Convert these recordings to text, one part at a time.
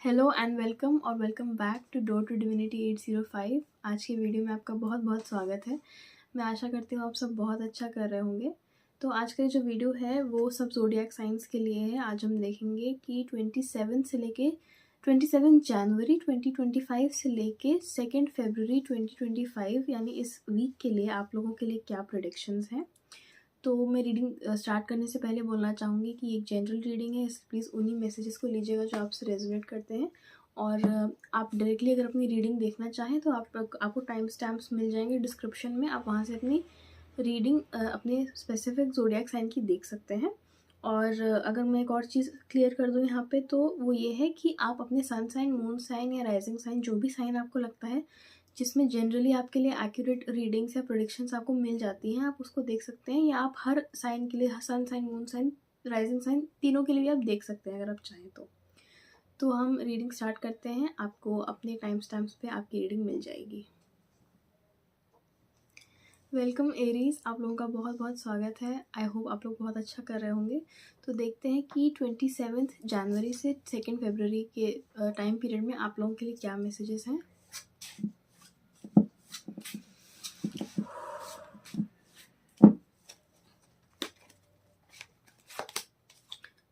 Hello and welcome और welcome back to door to divinity 805। आज की वीडियो में आपका बहुत बहुत स्वागत है। मैं आशा करती हूँ आप सब बहुत अच्छा कर रहे होंगे। तो आज का जो वीडियो है वो सब ज़ोडिएक साइंस के लिए है। आज हम देखेंगे कि 27 जनवरी 2025 से लेके 2 फरवरी 2025 यानी इस वीक के लिए आप लोगों के लिए क्या प्रेडिक्शंस हैं। तो मैं रीडिंग स्टार्ट करने से पहले बोलना चाहूँगी कि एक जनरल रीडिंग है, इसलिए प्लीज़ उन्हीं मैसेजेस को लीजिएगा जो आपसे रेजोनेट करते हैं। और आप डायरेक्टली अगर अपनी रीडिंग देखना चाहें तो आपको टाइम स्टैम्प्स मिल जाएंगे डिस्क्रिप्शन में। आप वहाँ से अपनी रीडिंग अपने स्पेसिफिक ज़ोडिएक साइन की देख सकते हैं। और अगर मैं एक और चीज़ क्लियर कर दूँ यहाँ पे, तो वो ये है कि आप अपने सन साइन, मून साइन या राइजिंग साइन, जो भी साइन आपको लगता है जिसमें जनरली आपके लिए एक्यूरेट रीडिंग्स या प्रेडिक्शंस आपको मिल जाती हैं, आप उसको देख सकते हैं। या आप हर साइन के लिए, sun sign, moon sign, rising sign, तीनों के लिए भी आप देख सकते हैं अगर आप चाहें तो हम रीडिंग स्टार्ट करते हैं। आपको अपने टाइम स्टैम्प्स पे आपकी रीडिंग मिल जाएगी। वेलकम एरीज, आप लोगों का बहुत बहुत स्वागत है। आई होप आप लोग बहुत अच्छा कर रहे होंगे। तो देखते हैं कि 27 जनवरी से 2 फरवरी के टाइम पीरियड में आप लोगों के लिए क्या मैसेजेस हैं।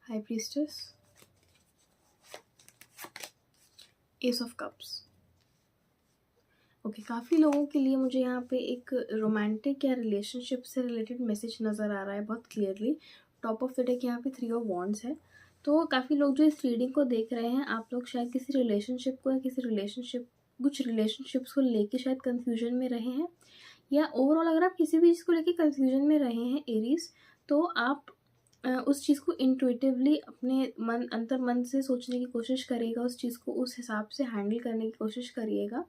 High priestess, S of cups. Okay, काफ़ी लोगों के लिए मुझे यहाँ पे एक रोमांटिक या रिलेशनशिप से रिलेटेड मैसेज नज़र आ रहा है बहुत clearly. Top of the deck यहाँ पे 3 ऑफ वॉन्ड्स है। तो काफ़ी लोग जो इस रीडिंग को देख रहे हैं, आप लोग शायद किसी रिलेशनशिप को या कुछ रिलेशनशिप्स को लेके शायद कंफ्यूजन में रहे हैं, या ओवरऑल अगर आप किसी भी चीज़ को लेके कंफ्यूजन में रहे हैं एरीज, तो आप उस चीज़ को इंट्यूटिवली अपने अंतर मन से सोचने की कोशिश करिएगा, उस चीज़ को उस हिसाब से हैंडल करने की कोशिश करिएगा।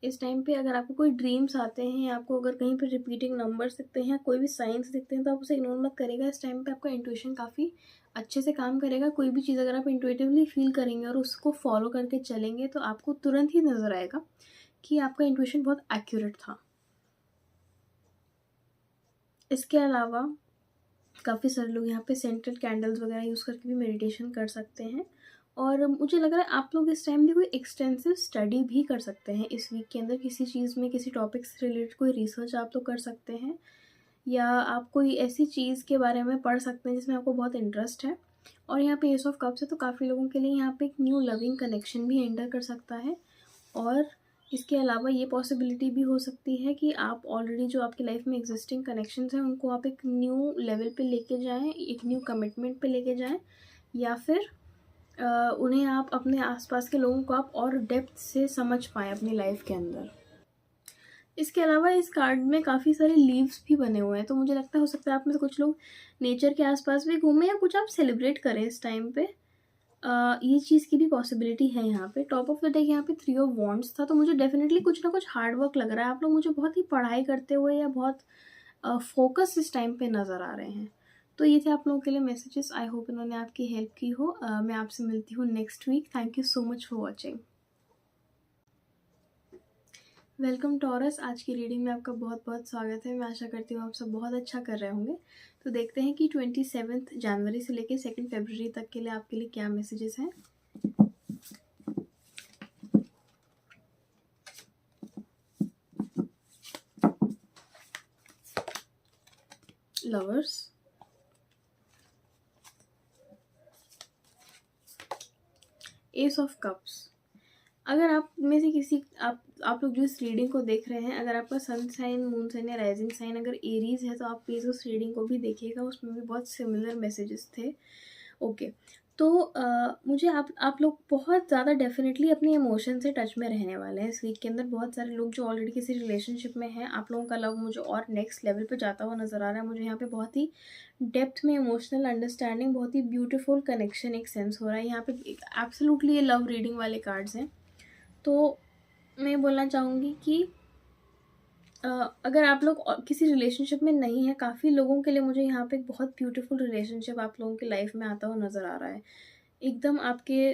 इस टाइम पे अगर आपको कोई ड्रीम्स आते हैं या आपको अगर कहीं पे रिपीटिंग नंबर्स दिखते हैं, कोई भी साइंस दिखते हैं, तो आप उसे इग्नोर मत करिएगा। इस टाइम पे आपका इंट्यूशन काफ़ी अच्छे से काम करेगा। कोई भी चीज़ अगर आप इंट्यूटिवली फील करेंगे और उसको फॉलो करके चलेंगे, तो आपको तुरंत ही नज़र आएगा कि आपका इंट्यूशन बहुत एक्यूरेट था। इसके अलावा काफ़ी सारे लोग यहाँ पे सेंटेड कैंडल्स वगैरह यूज़ करके भी मेडिटेशन कर सकते हैं। और मुझे लग रहा है आप लोग इस टाइम भी कोई एक्सटेंसिव स्टडी भी कर सकते हैं। इस वीक के अंदर किसी चीज़ में, किसी टॉपिक से रिलेटेड कोई रिसर्च आप लोग कर सकते हैं, या आप कोई ऐसी चीज़ के बारे में पढ़ सकते हैं जिसमें आपको बहुत इंटरेस्ट है। और यहाँ पे एस ऑफ कप्स है, तो काफ़ी लोगों के लिए यहाँ पे एक न्यू लविंग कनेक्शन भी एंटर कर सकता है। और इसके अलावा ये पॉसिबिलिटी भी हो सकती है कि आप ऑलरेडी जो आपकी लाइफ में एग्जिस्टिंग कनेक्शंस हैं उनको आप एक न्यू लेवल पे लेके जाएं, एक न्यू कमिटमेंट पे लेके जाएं, या फिर उन्हें आप अपने आसपास के लोगों को आप और डेप्थ से समझ पाएँ अपनी लाइफ के अंदर। इसके अलावा इस कार्ड में काफ़ी सारे लीव्स भी बने हुए हैं, तो मुझे लगता है हो सकता है आप में से कुछ लोग नेचर के आसपास भी घूमें या कुछ आप सेलिब्रेट करें इस टाइम पे। ये चीज़ की भी पॉसिबिलिटी है यहाँ पे। टॉप ऑफ द डेक यहाँ पे 3 ऑफ वॉन्ड्स था, तो मुझे डेफिनेटली कुछ ना कुछ हार्ड वर्क लग रहा है। आप लोग मुझे बहुत ही पढ़ाई करते हुए या बहुत फोकस इस टाइम पे नज़र आ रहे हैं। तो ये थे आप लोगों के लिए मैसेजेस। आई होप इन्होंने आपकी हेल्प की हो। मैं आपसे मिलती हूँ next week. Thank you so much for watching. Welcome Taurus, आज की रीडिंग में आपका बहुत बहुत स्वागत है। मैं आशा करती हूँ आप सब बहुत अच्छा कर रहे होंगे। तो देखते हैं कि 27 जनवरी से लेकर 2 फरवरी तक के लिए आपके लिए क्या मैसेजेस हैं। Lovers, S of cups. अगर आप में से किसी आप लोग जो इस रीडिंग को देख रहे हैं, अगर आपका सन साइन, मून साइन या राइजिंग साइन अगर एरीज है, तो आप प्लीज़ उस रीडिंग को भी देखिएगा, उसमें भी बहुत सिमिलर मैसेजेस थे। ओके, तो मुझे आप लोग बहुत ज़्यादा डेफिनेटली अपने इमोशन से टच में रहने वाले हैं इस वीक के अंदर। बहुत सारे लोग जो ऑलरेडी किसी रिलेशनशिप में हैं, आप लोगों का लव मुझे और नेक्स्ट लेवल पे जाता हुआ नज़र आ रहा है। मुझे यहाँ पे बहुत ही डेप्थ में इमोशनल अंडरस्टैंडिंग, बहुत ही ब्यूटीफुल कनेक्शन एक सेंस हो रहा है यहाँ पे। एब्सोल्युटली ये लव रीडिंग वाले कार्ड्स हैं। तो मैं बोलना चाहूँगी कि अगर आप लोग किसी रिलेशनशिप में नहीं है, काफ़ी लोगों के लिए मुझे यहाँ पे एक बहुत ब्यूटीफुल रिलेशनशिप आप लोगों की लाइफ में आता हुआ नज़र आ रहा है। एकदम आपके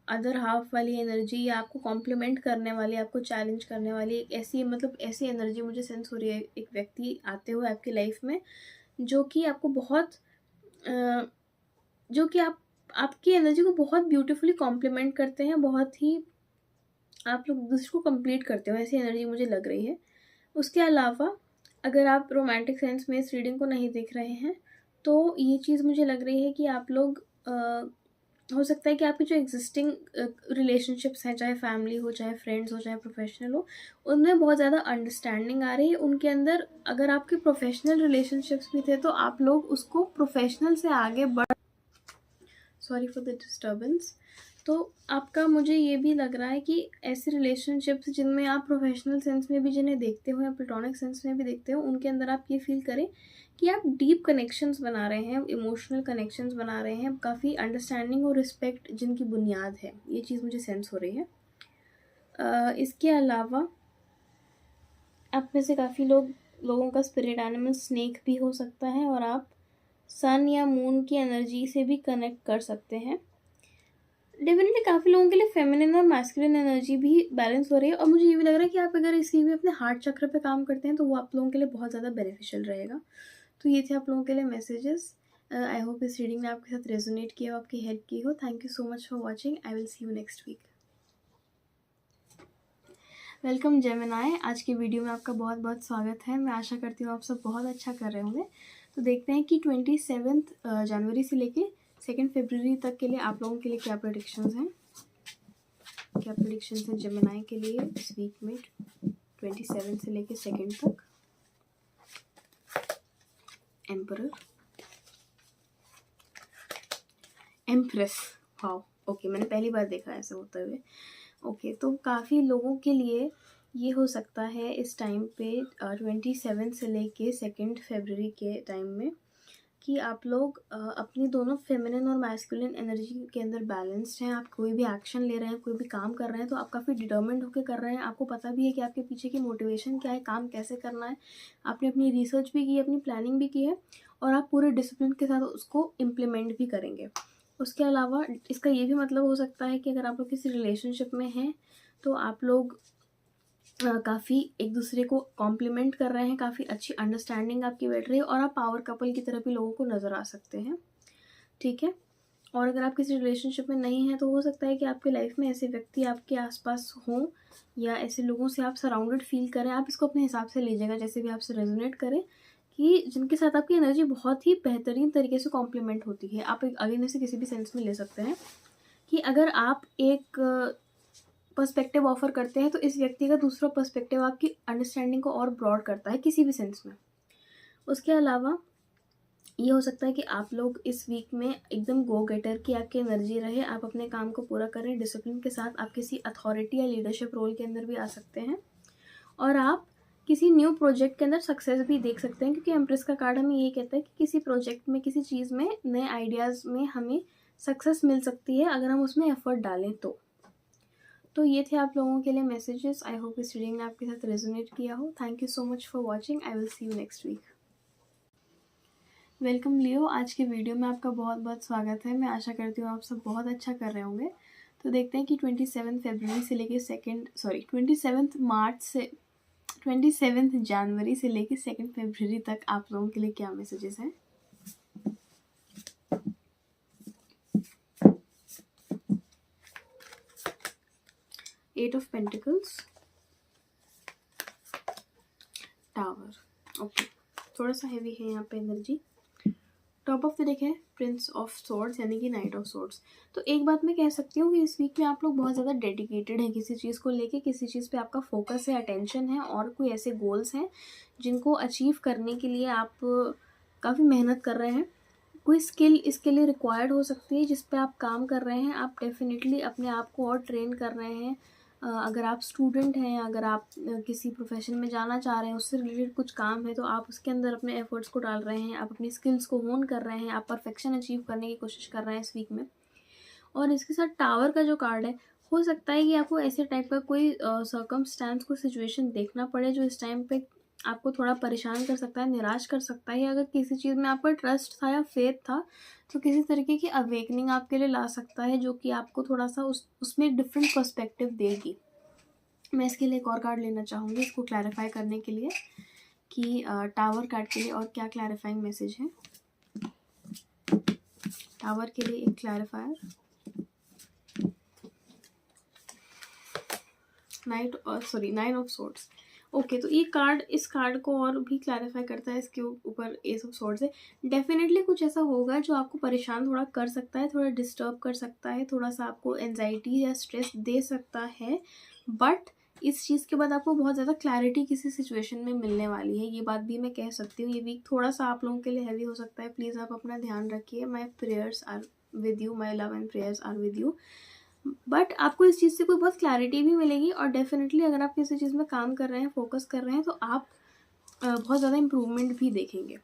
अदर हाफ वाली एनर्जी, या आपको कॉम्प्लीमेंट करने वाली, आपको चैलेंज करने वाली एक ऐसी एनर्जी मुझे सेंस हो रही है। एक व्यक्ति आते हुए आपकी लाइफ में जो कि आपको बहुत जो कि आपकी एनर्जी को बहुत ब्यूटीफुली कॉम्प्लीमेंट करते हैं, बहुत ही आप लोग दूसरे को कंप्लीट करते हो, ऐसी एनर्जी मुझे लग रही है। उसके अलावा अगर आप रोमांटिक सेंस में इस रीडिंग को नहीं देख रहे हैं तो ये चीज़ मुझे लग रही है कि आप लोग हो सकता है कि आपकी जो एग्जिस्टिंग रिलेशनशिप्स हैं, चाहे फैमिली हो, चाहे फ्रेंड्स हो, चाहे प्रोफेशनल हो, उनमें बहुत ज़्यादा अंडरस्टैंडिंग आ रही है उनके अंदर। अगर आपके प्रोफेशनल रिलेशनशिप्स भी थे तो आप लोग उसको प्रोफेशनल से आगे बढ़, सॉरी फॉर द डिस्टर्बेंस। तो आपका मुझे ये भी लग रहा है कि ऐसे रिलेशनशिप्स जिनमें आप प्रोफेशनल सेंस में भी जिन्हें देखते हो या प्लेटोनिक सेंस में भी देखते हो, उनके अंदर आप ये फील करें कि आप डीप कनेक्शंस बना रहे हैं, इमोशनल कनेक्शंस बना रहे हैं, काफ़ी अंडरस्टैंडिंग और रिस्पेक्ट जिनकी बुनियाद है, ये चीज़ मुझे सेंस हो रही है। इसके अलावा आप में से काफ़ी लोगों का स्पिरिट एनिमल स्नेक भी हो सकता है और आप सन या मून की एनर्जी से भी कनेक्ट कर सकते हैं। डेफिनेटली काफ़ी लोगों के लिए फेमिनिन और मैस्कुलिन एनर्जी भी बैलेंस हो रही है और मुझे ये भी लग रहा है कि आप अगर इसी में अपने हार्ट चक्र पे काम करते हैं तो वो आप लोगों के लिए बहुत ज़्यादा बेनिफिशियल रहेगा। तो ये थे आप लोगों के लिए मैसेजेस। आई होप इस रीडिंग ने आपके साथ रेजोनेट किया हो, आपकी हेल्प की हो। Thank you so much for watching. I will see you next week. Welcome Gemini, आज की वीडियो में आपका बहुत बहुत स्वागत है। मैं आशा करती हूँ आप सब बहुत अच्छा कर रहे होंगे। तो देखते हैं कि 27 जनवरी से लेके 2 फरवरी तक के लिए आप लोगों के लिए क्या प्रेडिक्शंस हैं, क्या प्रेडिक्शंस हैं जेमिनाई के लिए इस वीक में 27 से लेके 2 तक। एम्परर, एम्प्रेस, वाओ, ओके, मैंने पहली बार देखा ऐसा होते हुए। ओके, तो काफ़ी लोगों के लिए ये हो सकता है इस टाइम पे 27 से लेके 2 फरवरी के टाइम में कि आप लोग अपनी दोनों फेमिनिन और मैस्कुलिन एनर्जी के अंदर बैलेंस्ड हैं। आप कोई भी एक्शन ले रहे हैं, कोई भी काम कर रहे हैं तो आप काफ़ी डिटर्मिन्ड होकर कर रहे हैं। आपको पता भी है कि आपके पीछे की मोटिवेशन क्या है, काम कैसे करना है। आपने अपनी रिसर्च भी की है, अपनी प्लानिंग भी की है और आप पूरे डिसिप्लिन के साथ उसको इम्प्लीमेंट भी करेंगे। उसके अलावा इसका ये भी मतलब हो सकता है कि अगर आप लोग किसी रिलेशनशिप में हैं तो आप लोग काफ़ी एक दूसरे को कॉम्प्लीमेंट कर रहे हैं, काफ़ी अच्छी अंडरस्टैंडिंग आपकी बैठ रही है और आप पावर कपल की तरह भी लोगों को नज़र आ सकते हैं, ठीक है। और अगर आप किसी रिलेशनशिप में नहीं हैं तो हो सकता है कि आपके लाइफ में ऐसे व्यक्ति आपके आसपास हों या ऐसे लोगों से आप सराउंडेड फील करें। आप इसको अपने हिसाब से लीजिएगा, जैसे भी आपसे रेजोनेट करें, कि जिनके साथ आपकी एनर्जी बहुत ही बेहतरीन तरीके से कॉम्प्लीमेंट होती है। आप अगेन से किसी भी सेंस में ले सकते हैं कि अगर आप एक पर्सपेक्टिव ऑफर करते हैं तो इस व्यक्ति का दूसरा पर्सपेक्टिव आपकी अंडरस्टैंडिंग को और ब्रॉड करता है किसी भी सेंस में। उसके अलावा ये हो सकता है कि आप लोग इस वीक में एकदम गो गेटर की आपकी एनर्जी रहे, आप अपने काम को पूरा करें डिसिप्लिन के साथ। आप किसी अथॉरिटी या लीडरशिप रोल के अंदर भी आ सकते हैं और आप किसी न्यू प्रोजेक्ट के अंदर सक्सेस भी देख सकते हैं, क्योंकि एम्प्रेस का कार्ड हमें यही कहता है कि किसी प्रोजेक्ट में, किसी चीज़ में, नए आइडियाज़ में हमें सक्सेस मिल सकती है अगर हम उसमें एफर्ट डालें तो ये थे आप लोगों के लिए मैसेजेस। आई होप इस रीडिंग ने आपके साथ रेजोनेट किया हो। Thank you so much for watching. I will see you next week. Welcome Leo, आज के वीडियो में आपका बहुत बहुत स्वागत है। मैं आशा करती हूँ आप सब बहुत अच्छा कर रहे होंगे। तो देखते हैं कि 27 फरवरी से लेके 27 मार्च से 27 जनवरी से लेके 2 फरवरी तक आप लोगों के लिए क्या मैसेजेस हैं। Eight of pentacles, tower, okay, थोड़ा सा हैवी है यहाँ पे energy. Top of the deck है प्रिंस ऑफ स्वॉर्ड्स यानी कि नाइट ऑफ स्वॉर्ड्स। तो एक बात मैं कह सकती हूँ कि इस वीक में आप लोग बहुत ज़्यादा डेडिकेटेड हैं किसी चीज़ को लेके, किसी चीज़ पे आपका फोकस है, अटेंशन है और कोई ऐसे गोल्स हैं जिनको अचीव करने के लिए आप काफ़ी मेहनत कर रहे हैं। कोई स्किल इसके लिए रिक्वायर्ड हो सकती है जिस पे आप काम कर रहे हैं। आप डेफिनेटली अपने आप को और ट्रेन कर रहे हैं। अगर आप स्टूडेंट हैं, अगर आप किसी प्रोफेशन में जाना चाह रहे हैं, उससे रिलेटेड कुछ काम है तो आप उसके अंदर अपने एफर्ट्स को डाल रहे हैं, आप अपनी स्किल्स को होन कर रहे हैं, आप परफेक्शन अचीव करने की कोशिश कर रहे हैं इस वीक में। और इसके साथ टावर का जो कार्ड है, हो सकता है कि आपको ऐसे टाइप का कोई सर्कमस्टेंस, कोई सिचुएशन देखना पड़े जो इस टाइम पे आपको थोड़ा परेशान कर सकता है, निराश कर सकता है। अगर किसी चीज़ में आपका ट्रस्ट था या फेथ था तो किसी तरीके की अवेकनिंग आपके लिए ला सकता है, जो कि आपको थोड़ा सा उसमें एक डिफरेंट पर्सपेक्टिव देगी। मैं इसके लिए एक और कार्ड लेना चाहूँगी इसको क्लैरिफाई करने के लिए कि टावर कार्ड के लिए और क्या क्लैरिफाइंग मैसेज है। टावर के लिए एक clarifier, nine of swords. Okay, तो ये कार्ड, इस कार्ड को और भी क्लैरिफाई करता है, इसके ऊपर एस ऑफ सोर्ड्स है। डेफिनेटली कुछ ऐसा होगा जो आपको परेशान थोड़ा कर सकता है, थोड़ा डिस्टर्ब कर सकता है, थोड़ा सा आपको एंजाइटी या स्ट्रेस दे सकता है, बट इस चीज़ के बाद आपको बहुत ज़्यादा क्लैरिटी किसी सिचुएशन में मिलने वाली है। ये बात भी मैं कह सकती हूँ। ये वीक थोड़ा सा आप लोगों के लिए हैवी हो सकता है, प्लीज़ आप अपना ध्यान रखिए। My prayers are with you, my love and prayers are with you. But आपको इस चीज़ से कोई बहुत क्लैरिटी भी मिलेगी, और डेफिनेटली अगर आप किसी चीज़ में काम कर रहे हैं, फोकस कर रहे हैं, तो आप बहुत ज़्यादा इम्प्रूवमेंट भी देखेंगे।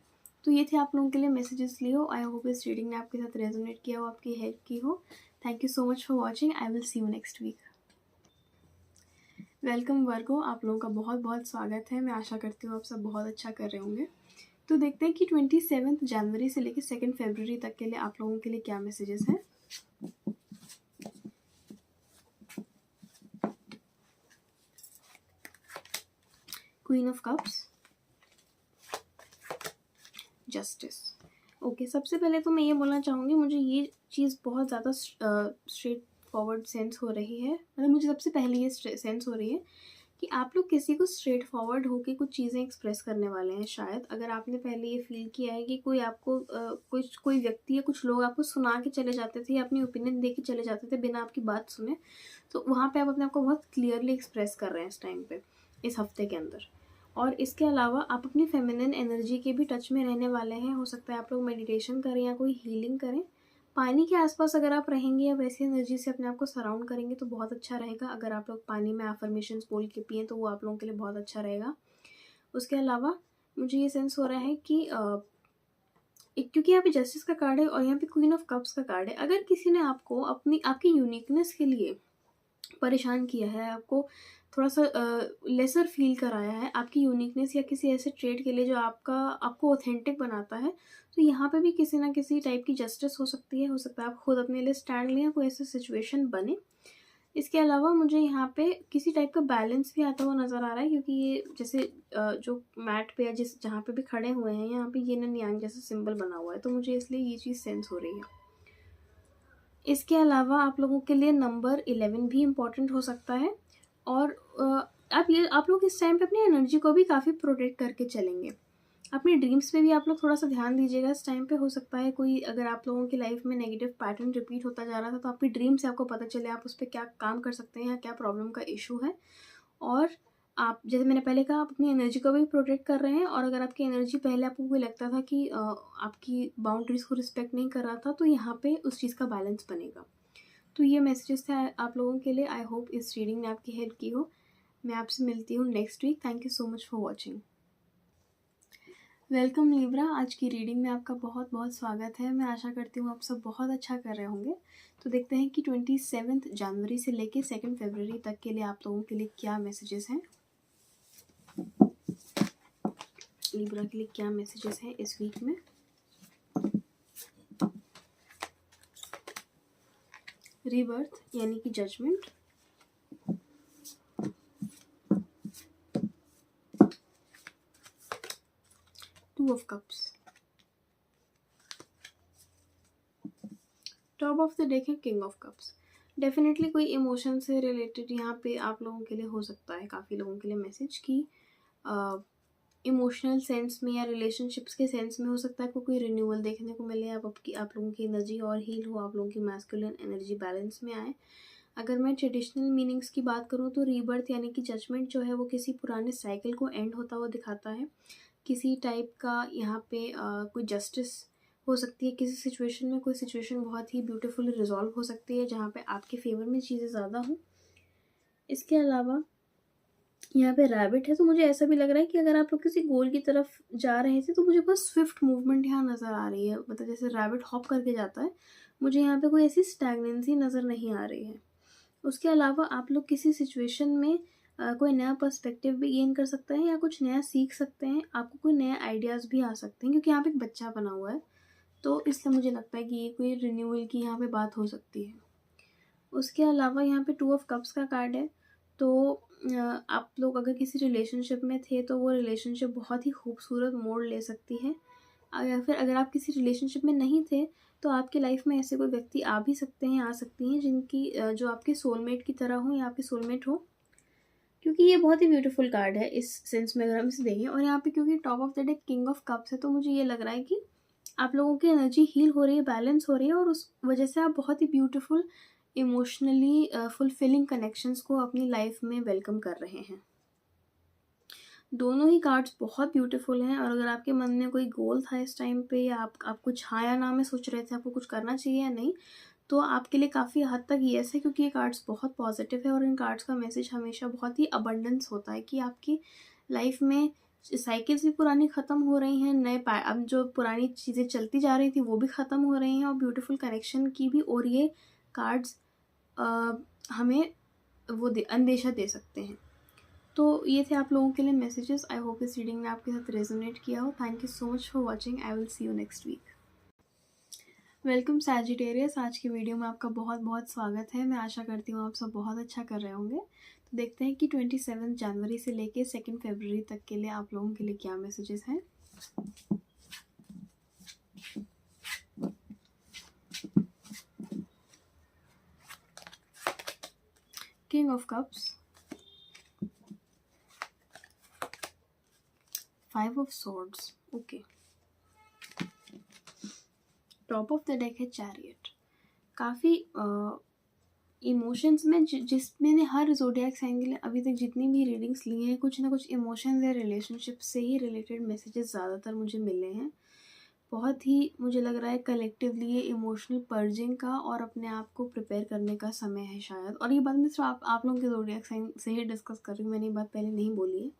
तो ये थे आप लोगों के लिए मैसेजेस लियो। आई होप इस रीडिंग ने आपके साथ रेजोनेट किया हो, आपकी हेल्प की हो। Thank you so much for watching. I will see you next week. Welcome Virgo, आप लोगों का बहुत बहुत स्वागत है। मैं आशा करती हूँ आप सब बहुत अच्छा कर रहे होंगे। तो देखते हैं कि 27 जनवरी से लेकर 2 फरवरी तक के लिए आप लोगों के लिए क्या मैसेजेस हैं। Queen of cups, justice. Okay, सबसे पहले तो मैं ये बोलना चाहूँगी, मुझे ये चीज़ बहुत ज़्यादा स्ट्रेट फॉरवर्ड सेंस हो रही है। मतलब मुझे सबसे पहले ये सेंस हो रही है कि आप लोग किसी को स्ट्रेट फॉरवर्ड होकर कुछ चीज़ें एक्सप्रेस करने वाले हैं। शायद अगर आपने पहले ये फील किया है कि कोई आपको कोई व्यक्ति या कुछ लोग आपको सुना के चले जाते थे या अपनी ओपिनियन दे के चले जाते थे बिना आपकी बात सुने, तो वहाँ पे आप अपने आप को बहुत क्लियरली एक्सप्रेस कर रहे हैं इस टाइम पे, इस हफ्ते के अंदर। और इसके अलावा आप अपनी फेमिनिन एनर्जी के भी टच में रहने वाले हैं। हो सकता है आप लोग मेडिटेशन करें या कोई हीलिंग करें। पानी के आसपास अगर आप रहेंगे या वैसी एनर्जी से अपने आप को सराउंड करेंगे तो बहुत अच्छा रहेगा। अगर आप लोग पानी में अफर्मेशंस बोल के पिए तो वो आप लोगों के लिए बहुत अच्छा रहेगा। उसके अलावा मुझे ये सेंस हो रहा है कि क्योंकि यहाँ पे जस्टिस का कार्ड है और यहाँ पे क्वीन ऑफ कप्स का कार्ड है, अगर किसी ने आपको आपकी यूनिकनेस के लिए परेशान किया है, आपको थोड़ा सा लेसर फील कराया है आपकी यूनिकनेस या किसी ऐसे ट्रेड के लिए जो आपको ऑथेंटिक बनाता है, तो यहाँ पे भी किसी ना किसी टाइप की जस्टिस हो सकती है। हो सकता है आप खुद अपने लिए स्टैंड लें, कोई ऐसी सिचुएशन बने। इसके अलावा मुझे यहाँ पे किसी टाइप का बैलेंस भी आता हुआ नज़र आ रहा है, क्योंकि ये जैसे जो मैट पे या जहाँ पे भी खड़े हुए हैं यहाँ पे यिन एंड यांग जैसा सिंबल बना हुआ है, तो मुझे इसलिए ये चीज़ सेंस हो रही है। इसके अलावा आप लोगों के लिए नंबर 11 भी इम्पॉर्टेंट हो सकता है, और आप लोग इस टाइम पे अपनी एनर्जी को भी काफ़ी प्रोटेक्ट करके चलेंगे। अपनी ड्रीम्स पे भी आप लोग थोड़ा सा ध्यान दीजिएगा इस टाइम पे। हो सकता है कोई, अगर आप लोगों की लाइफ में नेगेटिव पैटर्न रिपीट होता जा रहा था, तो आपकी ड्रीम से आपको पता चले आप उस पर क्या काम कर सकते हैं या क्या प्रॉब्लम का इशू है। और आप, जैसे मैंने पहले कहा, आप अपनी एनर्जी को भी प्रोटेक्ट कर रहे हैं, और अगर आपकी एनर्जी पहले आपको कोई लगता था कि आपकी बाउंड्रीज को रिस्पेक्ट नहीं कर रहा था, तो यहाँ पे उस चीज़ का बैलेंस बनेगा। तो ये मैसेजेस थे आप लोगों के लिए। आई होप इस रीडिंग ने आपकी हेल्प की हो। मैं आपसे मिलती हूँ next week. Thank you so much for watching. Welcome Libra, आज की रीडिंग में आपका बहुत बहुत स्वागत है। मैं आशा करती हूँ आप सब बहुत अच्छा कर रहे होंगे। तो देखते हैं कि 27 जनवरी से लेके 2 फरवरी तक के लिए आप लोगों के लिए क्या मैसेजेस हैं। लिब्रा के लिए क्या मैसेजेस हैं इस वीक में। रीबर्थ यानी कि judgement, two of cups, top of the deck है किंग ऑफ कप्स। डेफिनेटली कोई इमोशन से रिलेटेड यहाँ पे आप लोगों के लिए हो सकता है, काफ़ी लोगों के लिए मैसेज की इमोशनल सेंस में या रिलेशनशिप्स के सेंस में हो सकता है आपको कोई रिन्यूअल देखने को मिले, आप लोगों की एनर्जी और हील हो, आप लोगों की मैस्कुलिन एनर्जी बैलेंस में आए। अगर मैं ट्रेडिशनल मीनिंग्स की बात करूँ तो रीबर्थ यानी कि जजमेंट जो है वो किसी पुराने साइकिल को एंड होता हुआ दिखाता है। किसी टाइप का यहाँ पे कोई जस्टिस हो सकती है किसी सिचुएशन में, कोई सिचुएशन बहुत ही ब्यूटीफुली रिजॉल्व हो सकती है जहाँ पे आपके फेवर में चीज़ें ज़्यादा हों। इसके अलावा यहाँ पे रैबिट है, तो मुझे ऐसा भी लग रहा है कि अगर आप लोग किसी गोल की तरफ जा रहे थे तो मुझे बहुत स्विफ्ट मूवमेंट यहाँ नज़र आ रही है। मतलब जैसे रैबिट हॉप करके जाता है, मुझे यहाँ पे कोई ऐसी स्टैग्नेंसी नज़र नहीं आ रही है। उसके अलावा आप लोग किसी सिचुएशन में कोई नया पर्सपेक्टिव भी गेन कर सकते हैं या कुछ नया सीख सकते हैं। आपको कोई नया आइडियाज़ भी आ सकते हैं, क्योंकि यहाँ पे एक बच्चा बना हुआ है, तो इसलिए मुझे लगता है कि ये कोई रिन्यूअल की यहाँ पे बात हो सकती है। उसके अलावा यहाँ पे 2 ऑफ कप्स का कार्ड है, तो आप लोग अगर किसी रिलेशनशिप में थे तो वो रिलेशनशिप बहुत ही खूबसूरत मोड़ ले सकती है, या फिर अगर आप किसी रिलेशनशिप में नहीं थे तो आपकी लाइफ में ऐसे कोई व्यक्ति आ भी सकते हैं, आ सकती हैं, जिनकी जो आपके सोलमेट की तरह हो या आपके सोलमेट हो, क्योंकि ये बहुत ही ब्यूटीफुल कार्ड है इस सेंस में अगर हम इसे देखें। और यहाँ पे क्योंकि top of the deck king of cups है, तो मुझे ये लग रहा है कि आप लोगों की एनर्जी हील हो रही है, बैलेंस हो रही है, और उस वजह से आप बहुत ही ब्यूटीफुल इमोशनली फुलफिलिंग कनेक्शंस को अपनी लाइफ में वेलकम कर रहे हैं। दोनों ही कार्ड्स बहुत ब्यूटीफुल हैं। और अगर आपके मन में कोई गोल था इस टाइम पे, या आप कुछ हाँ या ना में सोच रहे थे आपको कुछ करना चाहिए या नहीं, तो आपके लिए काफ़ी हद तक येस है, क्योंकि ये कार्ड्स बहुत पॉजिटिव है। और इन कार्ड्स का मैसेज हमेशा बहुत ही अबंडेंस होता है कि आपकी लाइफ में साइकिल्स भी पुरानी ख़त्म हो रही हैं, अब जो पुरानी चीज़ें चलती जा रही थी वो भी ख़त्म हो रही हैं, और ब्यूटीफुल कनेक्शन की भी। और ये कार्ड्स हमें वो अंदेशा दे सकते हैं। तो ये थे आप लोगों के लिए मैसेजेस। आई होप इस रीडिंग ने आपके साथ रेजोनेट किया हो। Thank you so much for watching. I will see you next week. Welcome Sagittarius. आज की वीडियो में आपका बहुत बहुत स्वागत है। मैं आशा करती हूँ आप सब बहुत अच्छा कर रहे होंगे। तो देखते हैं कि 27 जनवरी से लेके 2 फरवरी तक के लिए आप लोगों के लिए क्या मैसेजेस हैं। King of cups, 5 of swords, okay. Top of the deck है चैरियट। काफ़ी इमोशंस में जिसमें हर ज़ोडिएक साइन के लिए अभी तक जितनी भी रीडिंग्स ली हैं, कुछ ना कुछ इमोशंस या रिलेशनशिप से ही रिलेटेड मैसेजेस ज़्यादातर मुझे मिले हैं। बहुत ही मुझे लग रहा है कलेक्टिवली ये इमोशनल पर्जिंग का और अपने आप को प्रिपेयर करने का समय है शायद। और ये बात मैं सिर्फ आप लोगों के ज़ोडिएक साइन से ही डिस्कस कर रही हूँ, मैंने ये बात पहले नहीं बोली है।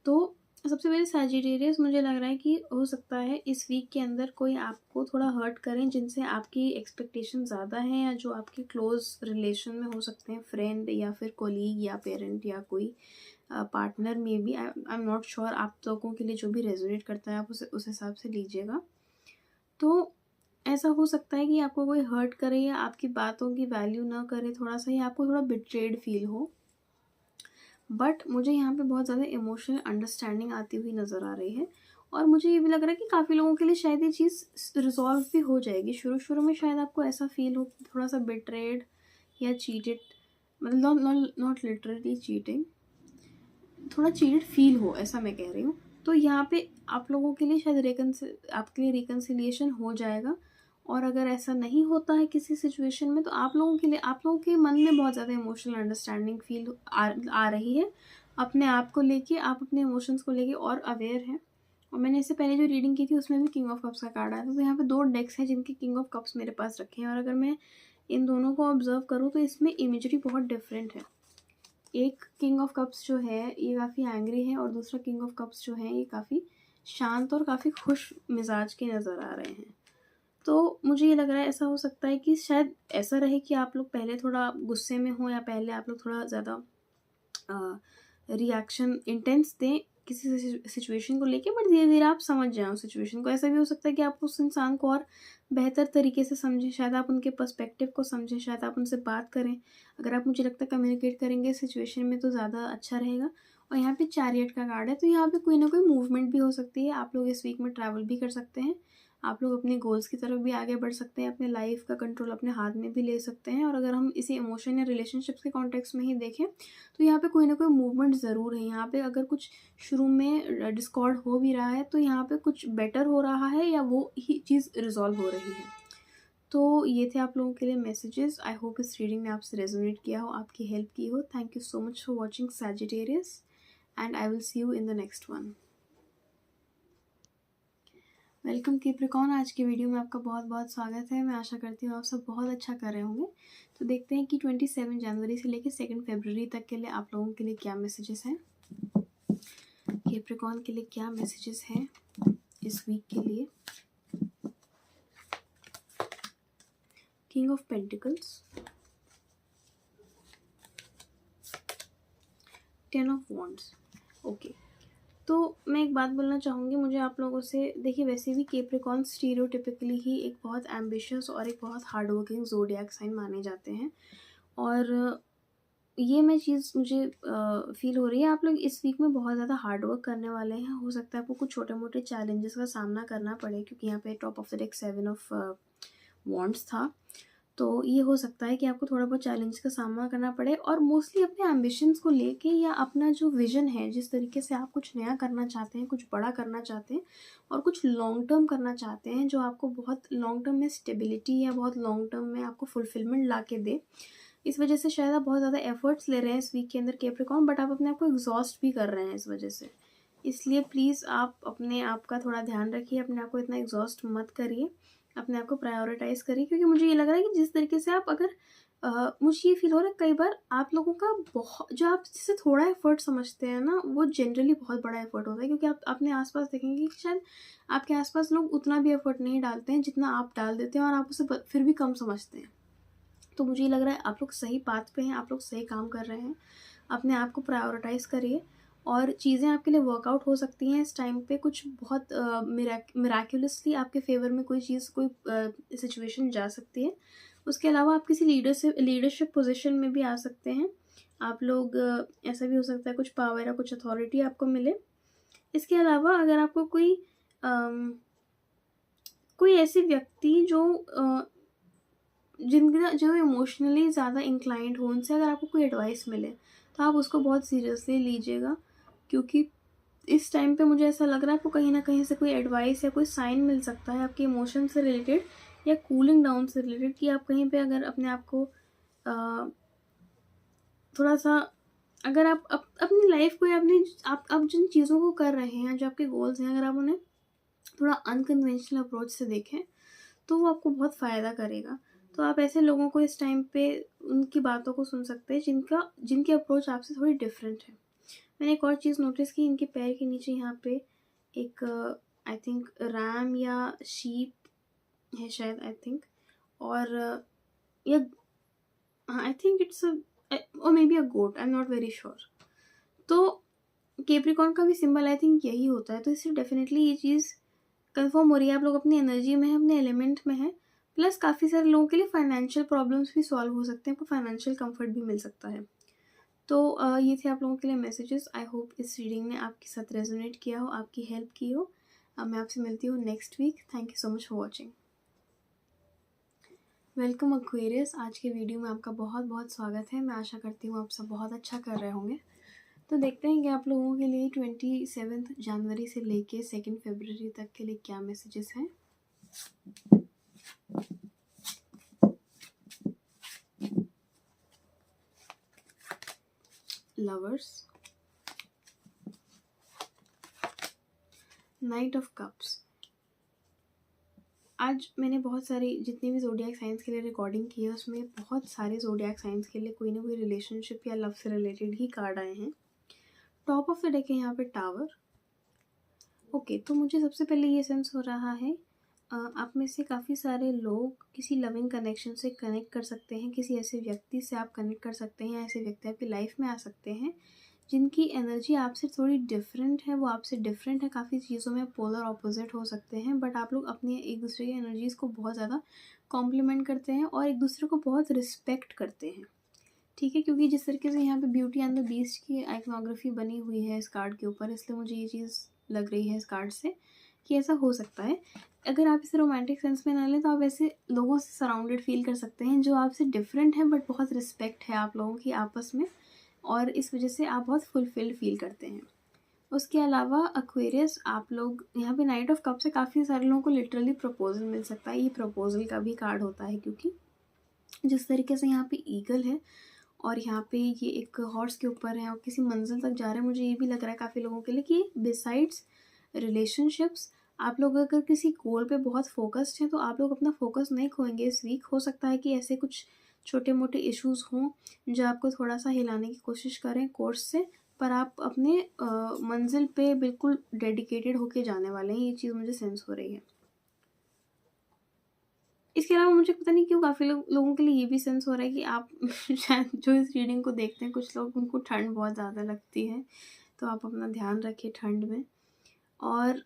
तो सबसे पहले सैजिटेरियस, मुझे लग रहा है कि हो सकता है इस वीक के अंदर कोई आपको थोड़ा हर्ट करें, जिनसे आपकी एक्सपेक्टेशन ज़्यादा है, या जो आपके क्लोज रिलेशन में हो सकते हैं, फ्रेंड या फिर कोलीग या पेरेंट या कोई पार्टनर में भी। आई एम नॉट श्योर, आप लोगों के लिए जो भी रेजोनेट करता है आप उस हिसाब से लीजिएगा। तो ऐसा हो सकता है कि आपको कोई हर्ट करे या आपकी बातों की वैल्यू ना करे थोड़ा सा, या आपको थोड़ा बिट्रेड फील हो। बट मुझे यहाँ पे बहुत ज़्यादा इमोशनल अंडरस्टैंडिंग आती हुई नज़र आ रही है। और मुझे ये भी लग रहा है कि काफ़ी लोगों के लिए शायद ये चीज़ रिजॉल्व भी हो जाएगी। शुरू शुरू में शायद आपको ऐसा फील हो थोड़ा सा बिट्रेड या चीटेड, मतलब नॉट लिटरली चीटिंग, थोड़ा चीटेड फील हो, ऐसा मैं कह रही हूँ। तो यहाँ पे आप लोगों के लिए शायद आपके लिए रिकन्सिलिएशन हो जाएगा। और अगर ऐसा नहीं होता है किसी सिचुएशन में, तो आप लोगों के मन में बहुत ज़्यादा इमोशनल अंडरस्टैंडिंग फील आ रही है अपने आप को लेके। आप अपने इमोशंस को लेके और अवेयर हैं। और मैंने इससे पहले जो रीडिंग की थी उसमें भी किंग ऑफ कप्स का कार्ड आया था। तो यहाँ पे 2 डेक्स हैं जिनके किंग ऑफ कप्स मेरे पास रखे हैं। और अगर मैं इन दोनों को ऑब्जर्व करूँ तो इसमें इमेजरी बहुत डिफरेंट है। एक किंग ऑफ कप्स जो है ये काफ़ी एंग्री है, और दूसरा किंग ऑफ कप्स जो है ये काफ़ी शांत और काफ़ी खुश मिजाज के नज़र आ रहे हैं। तो मुझे ये लग रहा है ऐसा हो सकता है कि शायद ऐसा रहे कि आप लोग पहले थोड़ा गुस्से में हो, या पहले आप लोग थोड़ा ज़्यादा रिएक्शन इंटेंस दें किसी सिचुएशन को लेके, बट धीरे धीरे आप समझ जाएं उस सिचुएशन को। ऐसा भी हो सकता है कि आप उस इंसान को और बेहतर तरीके से समझें, शायद आप उनके पर्सपेक्टिव को समझें, शायद आप उनसे बात करें। अगर आप, मुझे लगता है, कम्युनिकेट करेंगे सिचुएशन में तो ज़्यादा अच्छा रहेगा। और यहाँ पे चैरियट का कार्ड है, तो यहाँ पे कोई ना कोई मूवमेंट भी हो सकती है। आप लोग इस वीक में ट्रैवल भी कर सकते हैं, आप लोग अपने गोल्स की तरफ भी आगे बढ़ सकते हैं, अपने लाइफ का कंट्रोल अपने हाथ में भी ले सकते हैं। और अगर हम इसे इमोशन या रिलेशनशिप्स के कॉन्टेक्स्ट में ही देखें, तो यहाँ पे कोई ना कोई मूवमेंट ज़रूर है। यहाँ पे अगर कुछ शुरू में डिस्कॉर्ड हो भी रहा है, तो यहाँ पे कुछ बेटर हो रहा है, या वो ही चीज़ रिजॉल्व हो रही है। तो ये थे आप लोगों के लिए मैसेजेस। आई होप इस रीडिंग ने आपसे रेजोनेट किया हो, आपकी हेल्प की हो। Thank you so much for watching Sagittarius, and I will see you in the next one. Welcome Capricorn. आज की वीडियो में आपका बहुत बहुत स्वागत है। मैं आशा करती हूँ आप सब बहुत अच्छा कर रहे होंगे। तो देखते हैं कि 27 जनवरी से लेकर 2 फरवरी तक के लिए आप लोगों के लिए क्या मैसेजेस हैं। कैप्रिकॉर्न के लिए क्या मैसेजेस हैं इस वीक के लिए। King of pentacles, 10 of wands, okay. तो मैं एक बात बोलना चाहूँगी, मुझे आप लोगों से, देखिए वैसे भी कैप्रिकॉर्न स्टीरियोटिपिकली ही एक बहुत एम्बिशियस और एक बहुत हार्ड वर्किंग ज़ोडिएक साइन माने जाते हैं। और ये मैं चीज़ मुझे फ़ील हो रही है, आप लोग इस वीक में बहुत ज़्यादा हार्ड वर्क करने वाले हैं। हो सकता है आपको कुछ छोटे-मोटे चैलेंजेस का सामना करना पड़े, क्योंकि यहाँ पे top of the deck 7 of wands था। तो ये हो सकता है कि आपको थोड़ा बहुत चैलेंज का सामना करना पड़े, और मोस्टली अपने एम्बिशंस को लेके या अपना जो विज़न है, जिस तरीके से आप कुछ नया करना चाहते हैं, कुछ बड़ा करना चाहते हैं और कुछ लॉन्ग टर्म करना चाहते हैं, जो आपको बहुत लॉन्ग टर्म में स्टेबिलिटी या बहुत लॉन्ग टर्म में आपको फुलफिलमेंट ला के दे। इस वजह से शायद आप बहुत ज़्यादा एफर्ट्स ले रहे हैं इस वीक के अंदर कैप्रिकॉर्न, बट आप अपने आप को एग्जॉस्ट भी कर रहे हैं इस वजह से। इसलिए प्लीज़ आप अपने आप का थोड़ा ध्यान रखिए, अपने आप को इतना एग्जॉस्ट मत करिए, अपने आप को प्रायोरिटाइज़ करिए, क्योंकि मुझे ये लग रहा है कि जिस तरीके से आप अगर मुझे ये फ़ील हो रहा है कई बार आप लोगों का बहुत, जो आप जिससे थोड़ा एफर्ट समझते हैं ना, वो जनरली बहुत बड़ा एफर्ट होता है, क्योंकि आप अपने आसपास देखेंगे कि शायद आपके आसपास लोग उतना भी एफर्ट नहीं डालते हैं जितना आप डाल देते हैं, और आप उसे फिर भी कम समझते हैं। तो मुझे लग रहा है आप लोग सही पाथ पे हैं, आप लोग सही काम कर रहे हैं। अपने आप को प्रायोरिटाइज़ करिए, और चीज़ें आपके लिए वर्कआउट हो सकती हैं इस टाइम पे। कुछ बहुत मिराक्युलसली आपके फेवर में कोई चीज़, कोई सिचुएशन जा सकती है। उसके अलावा आप किसी लीडरशिप पोजीशन में भी आ सकते हैं। आप लोग ऐसा भी हो सकता है कुछ पावर या कुछ अथॉरिटी आपको मिले। इसके अलावा अगर आपको कोई ऐसे व्यक्ति जिनका जो इमोशनली ज़्यादा इंक्लाइंड हो, उनसे अगर आपको कोई एडवाइस मिले तो आप उसको बहुत सीरियसली लीजिएगा, क्योंकि इस टाइम पे मुझे ऐसा लग रहा है आपको कहीं ना कहीं से कोई एडवाइस या कोई साइन मिल सकता है आपके इमोशन से रिलेटेड या कूलिंग डाउन से रिलेटेड, कि आप कहीं पे अगर अपने आप को थोड़ा सा, अगर आप अपनी लाइफ को या आप जिन चीज़ों को कर रहे हैं, जो आपके गोल्स हैं, अगर आप उन्हें थोड़ा अनकन्वेंशनल अप्रोच से देखें तो वो आपको बहुत फ़ायदा करेगा। तो आप ऐसे लोगों को इस टाइम पे उनकी बातों को सुन सकते हैं जिनकी अप्रोच आपसे थोड़ी डिफरेंट है। मैंने एक और चीज़ नोटिस की, इनके पैर के नीचे यहाँ पे एक आई थिंक रैम या शीप है शायद, आई थिंक, और या हाँ, आई थिंक इट्स और maybe a goat, I am not very sure. तो कैप्रिकॉर्न का भी सिंबल आई थिंक यही होता है, तो इससे डेफिनेटली ये चीज़ कंफर्म हो रही है, आप लोग अपनी एनर्जी में हैं, अपने एलिमेंट में हैं। प्लस काफ़ी सारे लोगों के लिए फाइनेंशियल प्रॉब्लम्स भी सॉल्व हो सकते हैं, आपको फाइनेंशियल कंफर्ट भी मिल सकता है। तो ये थे आप लोगों के लिए मैसेजेस। आई होप इस रीडिंग ने आपके साथ रेजोनेट किया हो, आपकी हेल्प की हो। अब मैं आपसे मिलती हूँ next week. Thank you so much for watching. Welcome Aquarius, आज के वीडियो में आपका बहुत बहुत स्वागत है। मैं आशा करती हूँ आप सब बहुत अच्छा कर रहे होंगे। तो देखते हैं कि आप लोगों के लिए 27 जनवरी से लेके 2 फरवरी तक के लिए क्या मैसेजेस हैं। Lovers, night of cups. आज मैंने बहुत सारी जितनी भी ज़ोडिएक साइंस के लिए रिकॉर्डिंग की है, उसमें बहुत सारे ज़ोडिएक साइंस के लिए कोई ना कोई रिलेशनशिप या लव से रिलेटेड ही कार्ड आए हैं। टॉप ऑफ द डेक है यहाँ पे टावर। ओके, तो मुझे सबसे पहले ये सेंस हो रहा है आप में से काफ़ी सारे लोग किसी लविंग कनेक्शन से कनेक्ट कर सकते हैं, किसी ऐसे व्यक्ति से आप कनेक्ट कर सकते हैं, ऐसे व्यक्ति आपकी लाइफ में आ सकते हैं जिनकी एनर्जी आपसे थोड़ी डिफरेंट है, वो आपसे डिफरेंट है, काफ़ी चीज़ों में पोलर ऑपोजिट हो सकते हैं, बट आप लोग अपनी एक दूसरे की एनर्जीज़ को बहुत ज़्यादा कॉम्प्लीमेंट करते हैं और एक दूसरे को बहुत रिस्पेक्ट करते हैं। ठीक है, क्योंकि जिस तरीके से यहाँ पे ब्यूटी एंड द बीस्ट की आइकनोग्राफी बनी हुई है इस कार्ड के ऊपर, इसलिए मुझे ये चीज़ लग रही है इस कार्ड से कि ऐसा हो सकता है। अगर आप इसे रोमांटिक सेंस में ना लें तो आप ऐसे लोगों से सराउंडेड फील कर सकते हैं जो आपसे डिफरेंट हैं, बट बहुत रिस्पेक्ट है आप लोगों की आपस में, और इस वजह से आप बहुत फुलफिल्ड फील करते हैं। उसके अलावा एक्वेरियस, आप लोग यहाँ पे नाइट ऑफ कप से काफ़ी सारे लोगों को लिटरली प्रपोजल मिल सकता है। ये प्रपोजल का भी कार्ड होता है, क्योंकि जिस तरीके से यहाँ पे ईगल है और यहाँ पे ये एक हॉर्स के ऊपर है और किसी मंजिल तक जा रहे हैं, मुझे ये भी लग रहा है काफ़ी लोगों के लिए कि बिसाइड्स रिलेशनशिप्स, आप लोग अगर किसी गोल पे बहुत फोकस्ड हैं तो आप लोग अपना फोकस नहीं खोएंगे इस वीक। हो सकता है कि ऐसे कुछ छोटे मोटे इश्यूज हों जो आपको थोड़ा सा हिलाने की कोशिश करें कोर्स से, पर आप अपने मंजिल पे बिल्कुल डेडिकेटेड होके जाने वाले हैं, ये चीज़ मुझे सेंस हो रही है। इसके अलावा मुझे पता नहीं क्यों काफ़ी लोगों के लिए ये भी सेंस हो रहा है कि आप शायद जो इस रीडिंग को देखते हैं, कुछ लोग उनको ठंड बहुत ज़्यादा लगती है, तो आप अपना ध्यान रखिए ठंड में। और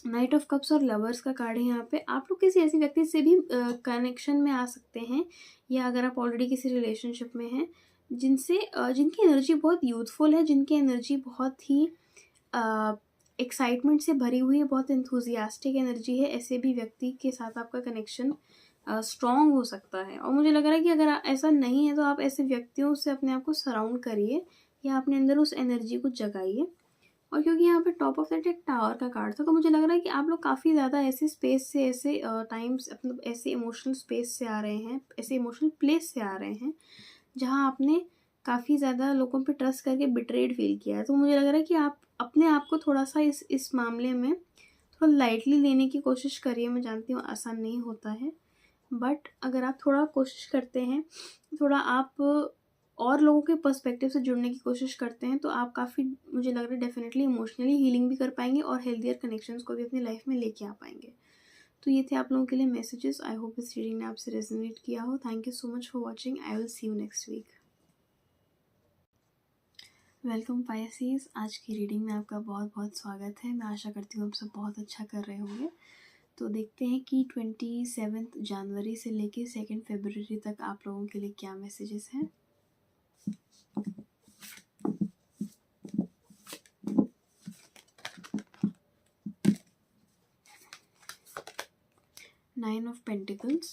नाइट ऑफ कप्स और लवर्स का कार्ड है यहाँ पे, आप लोग किसी ऐसे व्यक्ति से भी कनेक्शन में आ सकते हैं, या अगर आप ऑलरेडी किसी रिलेशनशिप में हैं जिनसे जिनकी एनर्जी बहुत यूथफुल है, जिनकी एनर्जी बहुत ही एक्साइटमेंट से भरी हुई है, बहुत एंथुजियास्टिक एनर्जी है, ऐसे भी व्यक्ति के साथ आपका कनेक्शन स्ट्रॉन्ग हो सकता है। और मुझे लग रहा है कि अगर ऐसा नहीं है तो आप ऐसे व्यक्तियों से अपने आप को सराउंड करिए या अपने अंदर उस एनर्जी को जगाइए। और क्योंकि यहाँ पे टॉप ऑफ दैट एक टावर का कार्ड था, तो मुझे लग रहा है कि आप लोग काफ़ी ज़्यादा ऐसे स्पेस से, ऐसे टाइम्स, मतलब ऐसे इमोशनल स्पेस से आ रहे हैं, ऐसे इमोशनल प्लेस से आ रहे हैं जहाँ आपने काफ़ी ज़्यादा लोगों पे ट्रस्ट करके बिट्रेड फील किया है। तो मुझे लग रहा है कि आप अपने आप को थोड़ा सा इस मामले में थोड़ा लाइटली लेने की कोशिश करिए। मैं जानती हूँ आसान नहीं होता है, बट अगर आप थोड़ा कोशिश करते हैं, थोड़ा आप और लोगों के पर्सपेक्टिव से जुड़ने की कोशिश करते हैं, तो आप काफ़ी, मुझे लग रहा है, डेफिनेटली इमोशनली हीलिंग भी कर पाएंगे और हेल्दियर कनेक्शंस को भी अपनी लाइफ में लेके आ पाएंगे। तो ये थे आप लोगों के लिए मैसेजेस। आई होप इस रीडिंग ने आपसे रेजोनेट किया हो। Thank you so much for watching. I will see you next week. Welcome Pisces, आज की रीडिंग में आपका बहुत बहुत स्वागत है। मैं आशा करती हूँ आप सब बहुत अच्छा कर रहे होंगे। तो देखते हैं कि 27 जनवरी से लेके 2 फरवरी तक आप लोगों के लिए क्या मैसेजेस हैं। Nine of Pentacles,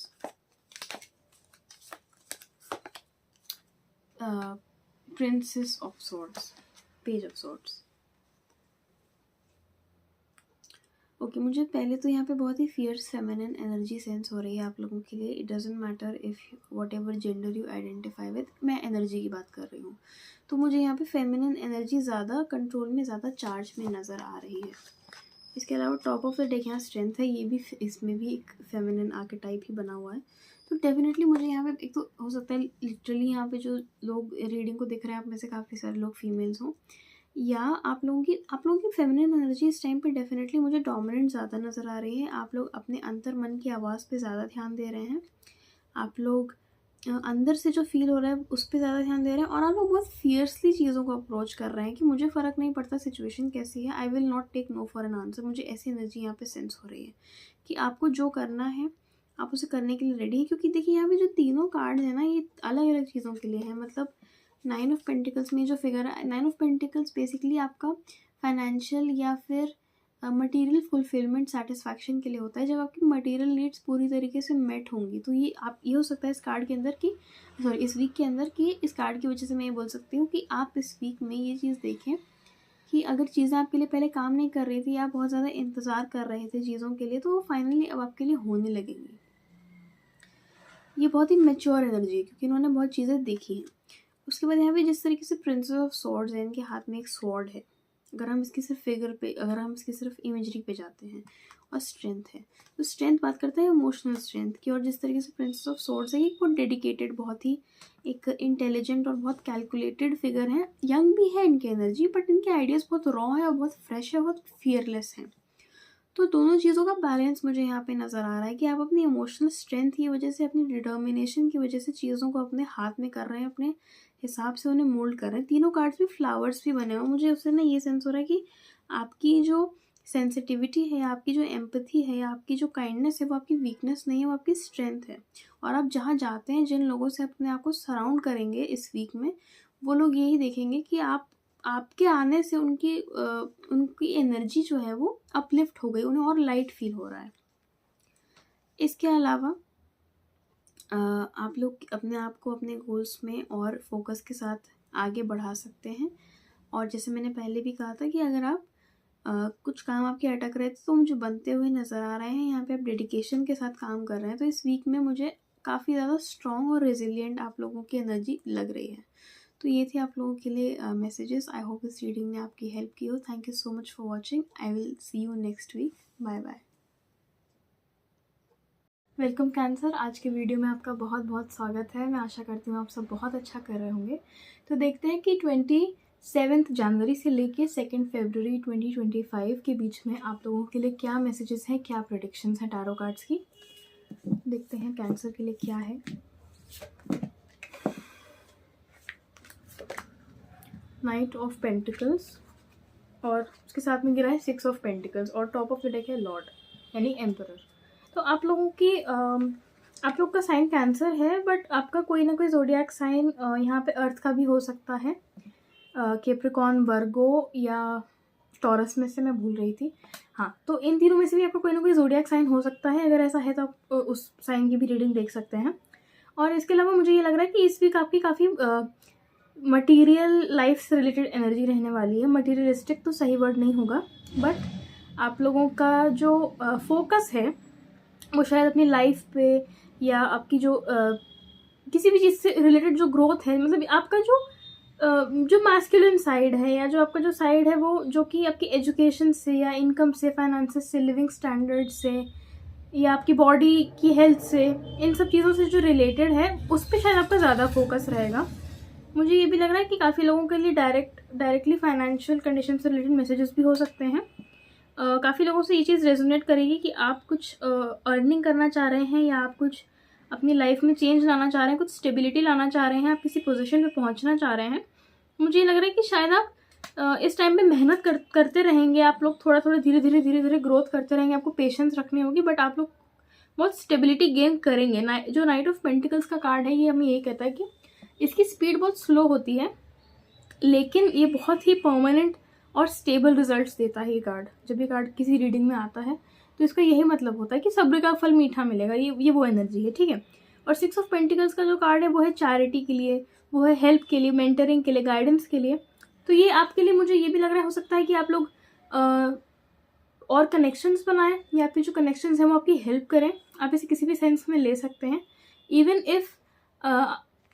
Princess of Swords, Page of Swords। Okay, मुझे पहले तो यहाँ पे बहुत ही फियर्स फेमिनिन एनर्जी सेंस हो रही है आप लोगों के लिए। It doesn't matter if what ever gender you identify with, मैं एनर्जी की बात कर रही हूँ। तो मुझे यहाँ पे फेमिनिन एनर्जी ज़्यादा कंट्रोल में, ज़्यादा चार्ज में नज़र आ रही है। इसके अलावा टॉप ऑफ द डेक यहाँ स्ट्रेंथ है, ये भी, इसमें भी एक फेमिनिन आर्केटाइप ही बना हुआ है। तो डेफिनेटली मुझे यहाँ पे, एक तो हो सकता है लिटरली यहाँ पे जो लोग रीडिंग को देख रहे हैं आप में से काफ़ी सारे लोग फीमेल्स हों, या आप लोगों की फेमिनिन एनर्जी इस टाइम पे डेफिनेटली मुझे डोमिनेंट ज़्यादा नज़र आ रही है। आप लोग अपने अंतर मन की आवाज़ पे ज़्यादा ध्यान दे रहे हैं। आप लोग अंदर से जो फील हो रहा है उस पर ज़्यादा ध्यान दे रहे हैं, और आप लोग बहुत फियर्सली चीज़ों को अप्रोच कर रहे हैं कि मुझे फ़र्क नहीं पड़ता सिचुएशन कैसी है, I will not take no for an answer. मुझे ऐसी एनर्जी यहाँ पे सेंस हो रही है कि आपको जो करना है आप उसे करने के लिए रेडी है। क्योंकि देखिए यहाँ पे जो तीनों कार्ड है ना, ये अलग अलग चीज़ों के लिए है। मतलब 9 ऑफ पेंटिकल्स में जो फिगर है, 9 ऑफ पेंटिकल्स बेसिकली आपका फाइनेंशियल या फिर मटेरियल फुलफिलमेंट, सेटिस्फैक्शन के लिए होता है। जब आपकी मटेरियल नीड्स पूरी तरीके से मेट होंगी, तो ये हो सकता है इस कार्ड के अंदर कि, सॉरी, इस वीक के अंदर, कि इस कार्ड की वजह से मैं ये बोल सकती हूँ कि आप इस वीक में ये चीज़ देखें कि अगर चीज़ें आपके लिए पहले काम नहीं कर रही थी, आप बहुत ज़्यादा इंतज़ार कर रहे थे चीज़ों के लिए, तो वो फाइनली अब आपके लिए होने लगेंगी। ये बहुत ही मेच्योर एनर्जी है क्योंकि इन्होंने बहुत चीज़ें देखी हैं। उसके बाद यहाँ पे जिस तरीके से प्रिंसेस ऑफ स्वॉर्ड्स है, इनके हाथ में एक स्वॉर्ड है। अगर हम इसकी सिर्फ फिगर पे, अगर हम इसकी सिर्फ इमेजरी पे जाते हैं, और स्ट्रेंथ है, तो स्ट्रेंथ बात करते हैं इमोशनल स्ट्रेंथ की। और जिस तरीके से प्रिंसेस ऑफ स्वॉर्ड्स है, ये बहुत डेडिकेटेड, बहुत ही एक इंटेलिजेंट और बहुत कैलकुलेटेड फिगर है। यंग भी है इनकी एनर्जी, बट इनके आइडियाज़ बहुत रॉ है और बहुत फ्रेश है, बहुत फियरलेस है। तो दोनों चीज़ों का बैलेंस मुझे यहाँ पे नज़र आ रहा है कि आप अपनी इमोशनल स्ट्रेंथ की वजह से, अपनी डिटर्मिनेशन की वजह से चीज़ों को अपने हाथ में कर रहे हैं, अपने हिसाब से उन्हें मोल्ड कर रहे हैं। तीनों कार्ड्स में फ्लावर्स भी बने हुए, मुझे उससे ना ये सेंस हो रहा है कि आपकी जो सेंसिटिविटी है, आपकी जो एम्पैथी है, या आपकी जो काइंडनेस है, वो आपकी वीकनेस नहीं है, वो आपकी स्ट्रेंथ है। और आप जहाँ जाते हैं, जिन लोगों से अपने आप को सराउंड करेंगे इस वीक में, वो लोग यही देखेंगे कि आपके आने से उनकी एनर्जी जो है वो अपलिफ्ट हो गई, उन्हें और लाइट फील हो रहा है। इसके अलावा आप लोग अपने आप को अपने गोल्स में और फोकस के साथ आगे बढ़ा सकते हैं। और जैसे मैंने पहले भी कहा था कि अगर आप कुछ काम आपके अटक रहे थे तो मुझे बनते हुए नज़र आ रहे हैं। यहाँ पे आप डेडिकेशन के साथ काम कर रहे हैं, तो इस वीक में मुझे काफ़ी ज़्यादा स्ट्रॉन्ग और रेजिलिएंट आप लोगों की एनर्जी लग रही है। तो ये थे आप लोगों के लिए मैसेजेस। आई होप इस रीडिंग ने आपकी हेल्प की हो। Thank you so much for watching. I will see you next week. Bye bye. Welcome Cancer, आज के वीडियो में आपका बहुत बहुत स्वागत है। मैं आशा करती हूँ आप सब बहुत अच्छा कर रहे होंगे। तो देखते हैं कि 27 जनवरी से लेके 2 फरवरी 2025 के बीच में आप लोगों के लिए क्या मैसेजेस हैं, क्या प्रेडिक्शंस हैं टैरो कार्ड्स की। देखते हैं कैंसर के लिए क्या है। नाइट ऑफ पेंटिकल्स, और उसके साथ में गिरा है 6 ऑफ पेंटिकल्स, और टॉप ऑफ द डेक है लॉर्ड, यानी एम्परर। तो आप लोगों की आप लोग का साइन कैंसर है, बट आपका कोई ना कोई ज़ोडिएक साइन यहाँ पे अर्थ का भी हो सकता है, कैप्रिकॉर्न, वर्गो या टॉरस में से मैं भूल रही थी। हाँ, तो इन तीनों में से भी आपका कोई ना कोई ज़ोडिएक साइन हो सकता है। अगर ऐसा है तो आप उस साइन की भी रीडिंग देख सकते हैं। और इसके अलावा मुझे ये लग रहा है कि इस वीक आपकी काफ़ी मटीरियल लाइफ से रिलेटेड एनर्जी रहने वाली है। मटीरियलिस्टिक तो सही वर्ड नहीं होगा, बट आप लोगों का जो फोकस है वो शायद अपनी लाइफ पे या आपकी जो किसी भी चीज़ से रिलेटेड जो ग्रोथ है, मतलब आपका जो मैस्कुलिन साइड है या जो आपका जो साइड है वो जो कि आपकी एजुकेशन से या इनकम से, फाइनेंसेस से, लिविंग स्टैंडर्ड से या आपकी बॉडी की हेल्थ से, इन सब चीज़ों से जो रिलेटेड है उस पर शायद आपका ज़्यादा फोकस रहेगा। मुझे ये भी लग रहा है कि काफ़ी लोगों के लिए डायरेक्टली फाइनेंशियल कंडीशन से रिलेटेड मैसेजेस भी हो सकते हैं। काफ़ी लोगों से ये चीज़ रेजोनेट करेगी कि आप कुछ अर्निंग करना चाह रहे हैं या आप कुछ अपनी लाइफ में चेंज लाना चाह रहे हैं, कुछ स्टेबिलिटी लाना चाह रहे हैं, आप किसी पोजीशन पे पहुंचना चाह रहे हैं। मुझे ये लग रहा है कि शायद आप इस टाइम पे मेहनत करते रहेंगे। आप लोग थोड़ा थोड़ा धीरे धीरे ग्रोथ करते रहेंगे। आपको पेशेंस रखनी होगी, बट आप लोग बहुत स्टेबिलिटी गेन करेंगे। जो नाइट ऑफ पेंटिकल्स का कार्ड है ये हमें यही कहता है कि इसकी स्पीड बहुत स्लो होती है, लेकिन ये बहुत ही परमानेंट और स्टेबल रिजल्ट्स देता है। ये कार्ड, जब ये कार्ड किसी रीडिंग में आता है तो इसका यही मतलब होता है कि सब्र का फल मीठा मिलेगा। ये वो एनर्जी है, ठीक है। और 6 ऑफ पेंटिकल्स का जो कार्ड है वो है चैरिटी के लिए, वो है हेल्प के लिए, मेंटरिंग के लिए, गाइडेंस के लिए। तो ये आपके लिए, मुझे ये भी लग रहा है, हो सकता है कि आप लोग और कनेक्शंस बनाएं या आपके जो कनेक्शंस हैं वो आपकी हेल्प करें। आप इसे किसी भी सेंस में ले सकते हैं। Even if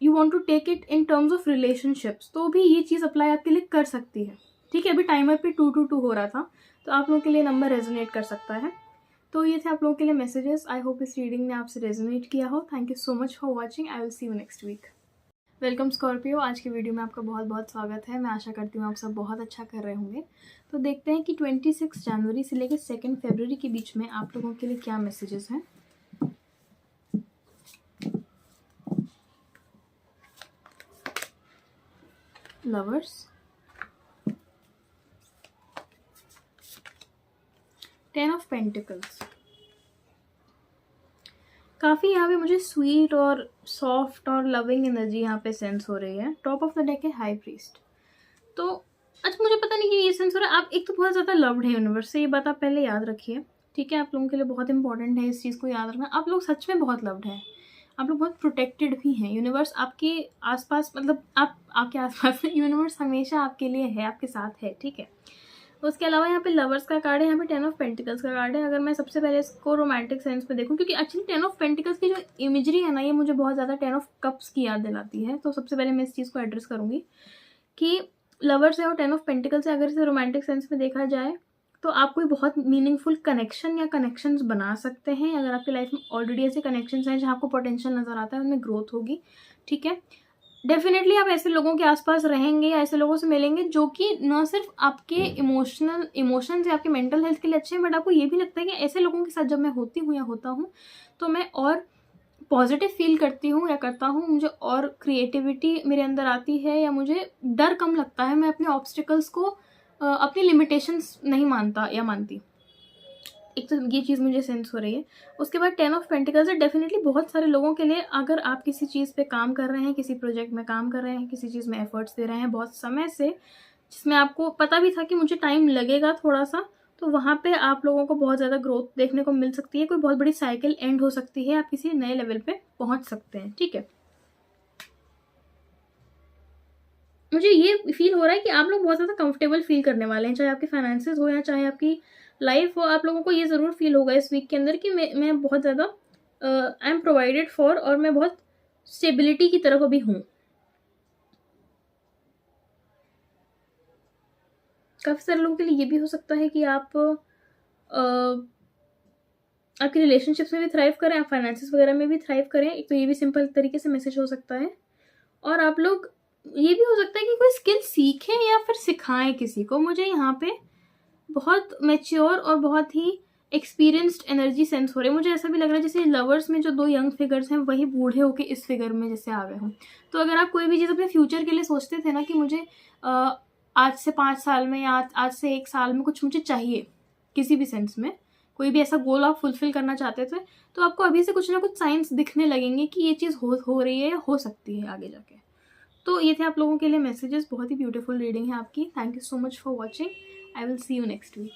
you want to take it in terms of relationships, तो भी ये चीज़ अप्लाई आपके लिए कर सकती है, ठीक है। अभी टाइमर पे 222 हो रहा था, तो आप लोगों के लिए नंबर रेजोनेट कर सकता है। तो ये थे आप लोगों के लिए मैसेजेस। आई होप इस रीडिंग ने आपसे रेजोनेट किया हो। Thank you so much for watching. I will see you next week. Welcome Scorpio, आज की वीडियो में आपका बहुत बहुत स्वागत है। मैं आशा करती हूँ आप सब बहुत अच्छा कर रहे होंगे। तो देखते हैं कि 26 जनवरी से लेकर 2 फरवरी के बीच में आप लोगों के लिए क्या मैसेजेस हैं। Lovers, 10 of pentacles. काफ़ी यहाँ पे मुझे स्वीट और सॉफ्ट और लविंग एनर्जी यहाँ पे सेंस हो रही है। टॉप ऑफ द डेक है हाई प्रीस्ट। तो अच्छा, मुझे पता नहीं कि ये सेंस हो रहा है, आप एक तो बहुत ज़्यादा लव्ड है यूनिवर्स से, ये बात आप पहले याद रखिए, ठीक है। आप लोगों के लिए बहुत इंपॉर्टेंट है इस चीज़ को याद रखना। आप लोग सच में बहुत लव्ड हैं, आप लोग बहुत प्रोटेक्टेड भी हैं। यूनिवर्स आपके आसपास, मतलब आप आपके आसपास में, यूनिवर्स हमेशा आपके लिए है, आपके साथ है, ठीक है। उसके अलावा यहाँ पे लवर्स का कार्ड है, यहाँ पे 10 ऑफ पेंटिकल्स का कार्ड है। अगर मैं सबसे पहले इसको रोमांटिक सेंस में देखूँ, क्योंकि एक्चुअली 10 ऑफ पेंटिकल्स की जो इमेजरी है ना, ये मुझे बहुत ज़्यादा 10 ऑफ कप्स की याद दिलाती है। तो सबसे पहले मैं इस चीज़ को एड्रेस करूँगी कि लवर्स है और 10 ऑफ पेंटिकल्स है। अगर इसे रोमांटिक सेंस में देखा जाए तो आप कोई बहुत मीनिंगफुल कनेक्शन या कनेक्शंस बना सकते हैं। अगर आपकी लाइफ में ऑलरेडी ऐसे कनेक्शंस हैं जहाँ आपको पोटेंशियल नज़र आता है, उनमें ग्रोथ होगी, ठीक है। डेफिनेटली आप ऐसे लोगों के आसपास रहेंगे या ऐसे लोगों से मिलेंगे जो कि न सिर्फ आपके इमोशंस या आपके मेंटल हेल्थ के लिए अच्छे हैं, बट आपको ये भी लगता है कि ऐसे लोगों के साथ जब मैं होती हूँ या होता हूँ तो मैं और पॉजिटिव फील करती हूँ या करता हूँ, मुझे और क्रिएटिविटी मेरे अंदर आती है या मुझे डर कम लगता है। मैं अपने ऑब्स्टिकल्स को अपनी लिमिटेशंस नहीं मानता या मानती। एक तो ये चीज़ मुझे सेंस हो रही है। उसके बाद 10 ऑफ पेंटिकल्स है। डेफिनेटली बहुत सारे लोगों के लिए, अगर आप किसी चीज़ पे काम कर रहे हैं, किसी प्रोजेक्ट में काम कर रहे हैं, किसी चीज़ में एफर्ट्स दे रहे हैं बहुत समय से, जिसमें आपको पता भी था कि मुझे टाइम लगेगा थोड़ा सा, तो वहाँ पे आप लोगों को बहुत ज़्यादा ग्रोथ देखने को मिल सकती है। कोई बहुत बड़ी साइकिल एंड हो सकती है, आप किसी नए लेवल पे पहुँच सकते हैं, ठीक है। मुझे ये फील हो रहा है कि आप लोग बहुत ज़्यादा कंफर्टेबल फील करने वाले हैं, चाहे आपके फाइनेंसेस हो या चाहे आपकी लाइफ हो। आप लोगों को ये ज़रूर फील होगा इस वीक के अंदर कि मैं बहुत ज़्यादा आई एम प्रोवाइडेड फॉर, और मैं बहुत स्टेबिलिटी की तरफ अभी हूँ। काफ़ी सारे लोगों के लिए ये भी हो सकता है कि आप आपकी रिलेशनशिप्स में भी थ्राइव करें, आप फाइनेंसेस वगैरह में भी थ्राइव करें। एक तो ये भी सिंपल तरीके से मैसेज हो सकता है। और आप लोग, ये भी हो सकता है कि कोई स्किल सीखें या फिर सिखाएं किसी को। मुझे यहाँ पे बहुत मैच्योर और बहुत ही एक्सपीरियंस्ड एनर्जी सेंस हो रही है। मुझे ऐसा भी लग रहा है जैसे लवर्स में जो 2 यंग फिगर्स हैं वही बूढ़े होके इस फिगर में जैसे आ गए हों। तो अगर आप कोई भी चीज़ अपने फ्यूचर के लिए सोचते थे ना कि मुझे आज से 5 साल में या आज से 1 साल में कुछ मुझे चाहिए किसी भी सेंस में, कोई भी ऐसा गोल आप फुलफिल करना चाहते थे, तो आपको अभी से कुछ ना कुछ साइंस दिखने लगेंगे कि ये चीज़ हो रही है या हो सकती है आगे जाके। तो ये थे आप लोगों के लिए मैसेजेस। बहुत ही ब्यूटीफुल रीडिंग है आपकी। Thank you so much for watching. I will see you next week.